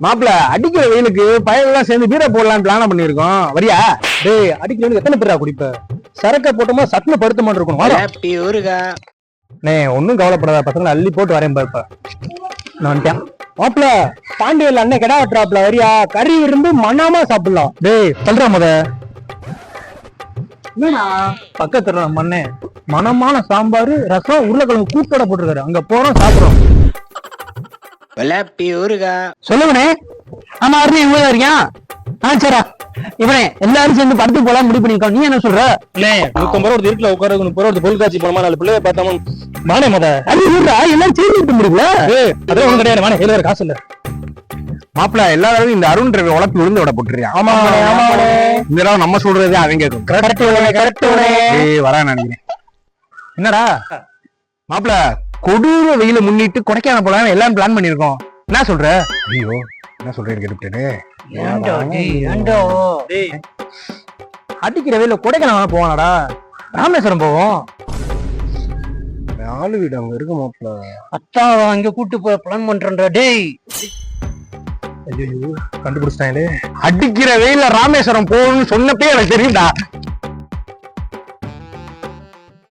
மாப்பிள அடிக்கிற வெயிலுக்கு பயங்கள்லாம் சேர்ந்து பீரை போடலான்னு பிளான பண்ணிருக்கோம். வரியா? டேய் அடிக்கிற வெயிலுக்கு எத்தனை பேரா குடிப்ப? சரக்க போட்டோமா சட்டுல படுத்த மாட்டேன் இருக்கணும். நே ஒன்னும் கவலைப்படாத, பசங்களை அள்ளி போட்டு வரேன் பாப்பா. நான் வந்துட்டேன். மாப்பிள பாண்டியல் அண்ணன் கிடா வெட்டுறாப்ல, வரியா? கறி இருந்து மண்ணாம சாப்பிடலாம். டேய் சொல்ற முத என்னடா பக்கத்துல நம்ம அண்ணன் மனமான சாம்பார் ரசம் உருளைக்கிழங்கு கூட்டோட போட்டிருக்காரு. அங்க போறோம் சாப்பிடுறோம். சொல்லுவனே. ஆமா அருண் இவங்க இருக்கியா? சரிடா இவனே எல்லாரும் சேர்ந்து படத்துக்கு போலாம் முடிவு பண்ணிருக்கோம். நீ என்ன சொல்ற? 150 ரூபா வீட்டுல உட்கார 30 ரூபா பொருட்காட்சி போனமா 4 பிள்ளைய பார்த்தாம மானே முத எல்லாரும் சேர்ந்து முடியல. அதே ஒண்ணும் கிடையாது. மானே கையில காசு இல்ல. மாப்பிள எல்லாரும் இந்த அருண் ரவி உழப்பி விழுந்து விட போட்டுருக்கான். ஆமா இந்த நம்ம சொல்றதே அவன் கேட்கும். வரேன் நினைக்கிறேன். என்னடா மாப்பிள கொடூர வெயில முன்னிட்டு கொடைக்கானல் போலாம் எல்லாம் பிளான் பண்ணிருக்கோம். என்ன சொல்ற? ஐயோ என்ன சொல்றேன்னு கேட்டுட்டேனே. அடிக்கிற வெயில கொடைக்கானல் போவானடா. ராமேஸ்வரம் போவோம். ஆளு வீடு அங்க இருக்கு மாப்பிள. அத்தா அங்க கூட்டு போய் பிளான் பண்றேன்டா. டேய் ஐயோ கண்டுபிடிச்சிட்டாங்களே. அடிக்கிற வெயில ராமேஸ்வரம் போகணும்னு சொன்னப்பே எனக்கு தெரியும்டா.